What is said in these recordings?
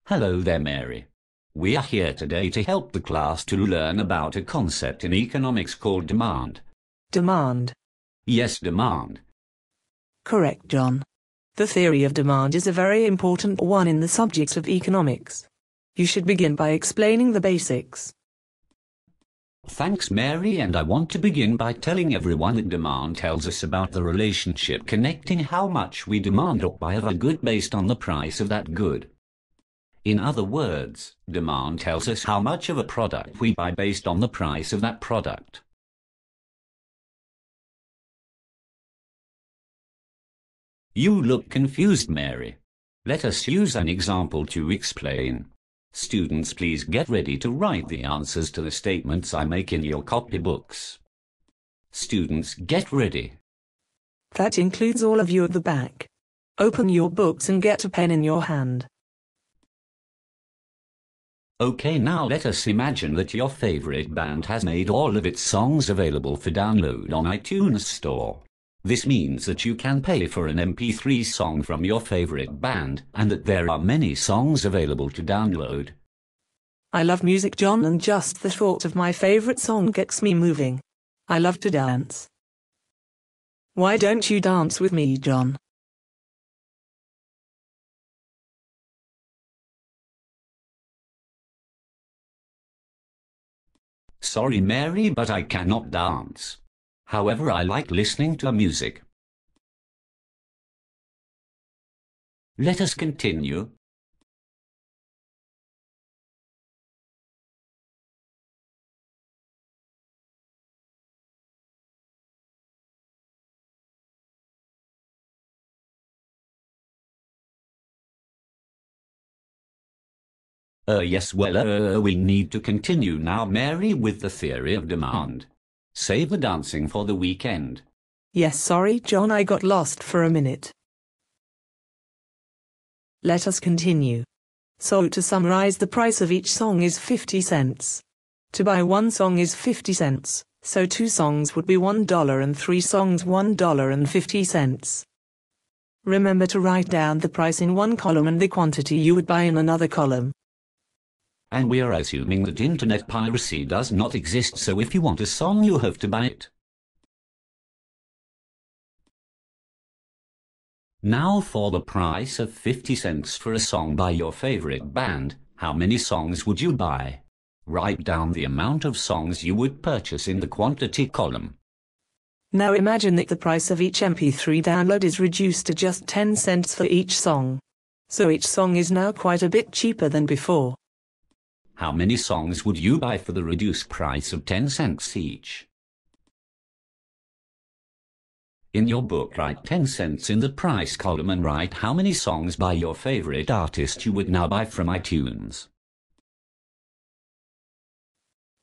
Hello there, Mary. We are here today to help the class to learn about a concept in economics called demand. Demand. Yes, demand. Correct, John. The theory of demand is a very important one in the subjects of economics. You should begin by explaining the basics. Thanks, Mary, and I want to begin by telling everyone that demand tells us about the relationship connecting how much we demand or buy of a good based on the price of that good. In other words, demand tells us how much of a product we buy based on the price of that product. You look confused, Mary. Let us use an example to explain. Students, please get ready to write the answers to the statements I make in your copybooks. Students, get ready. That includes all of you at the back. Open your books and get a pen in your hand. Okay, now let us imagine that your favorite band has made all of its songs available for download on iTunes Store. This means that you can pay for an MP3 song from your favorite band, and that there are many songs available to download. I love music, John, and just the thought of my favorite song gets me moving. I love to dance. Why don't you dance with me, John? Sorry, Mary, but I cannot dance. However, I like listening to music. Let us continue. Yes, well, we need to continue now, Mary, with the theory of demand. Save the dancing for the weekend. Yes, sorry, John, I got lost for a minute. Let us continue. So to summarize, the price of each song is 50 cents. To buy one song is 50 cents, so 2 songs would be $1 and 3 songs $1.50. Remember to write down the price in one column and the quantity you would buy in another column. And we are assuming that internet piracy does not exist, so if you want a song you have to buy it. Now for the price of 50 cents for a song by your favorite band, how many songs would you buy? Write down the amount of songs you would purchase in the quantity column. Now imagine that the price of each MP3 download is reduced to just 10 cents for each song. So each song is now quite a bit cheaper than before. How many songs would you buy for the reduced price of 10 cents each? In your book, write 10 cents in the price column and write how many songs by your favorite artist you would now buy from iTunes.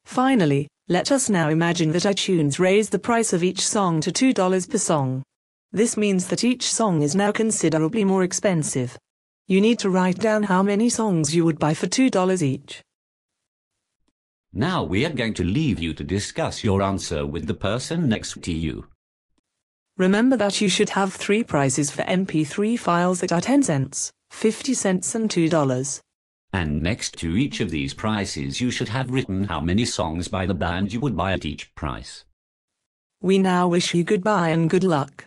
Finally, let us now imagine that iTunes raised the price of each song to $2 per song. This means that each song is now considerably more expensive. You need to write down how many songs you would buy for $2 each. Now we are going to leave you to discuss your answer with the person next to you. Remember that you should have 3 prices for MP3 files that are 10 cents, 50 cents and $2. And next to each of these prices you should have written how many songs by the band you would buy at each price. We now wish you goodbye and good luck.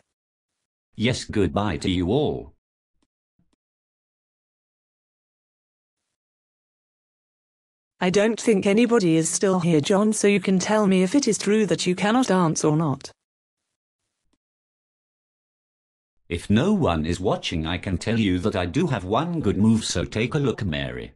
Yes, goodbye to you all. I don't think anybody is still here, John, so you can tell me if it is true that you cannot dance or not. If no one is watching, I can tell you that I do have one good move, so take a look, Mary.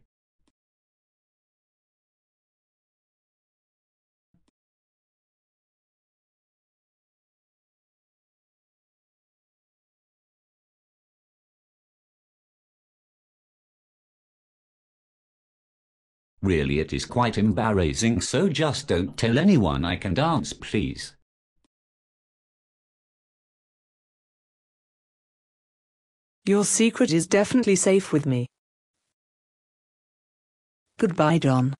Really, it is quite embarrassing, so just don't tell anyone I can dance, please. Your secret is definitely safe with me. Goodbye, John.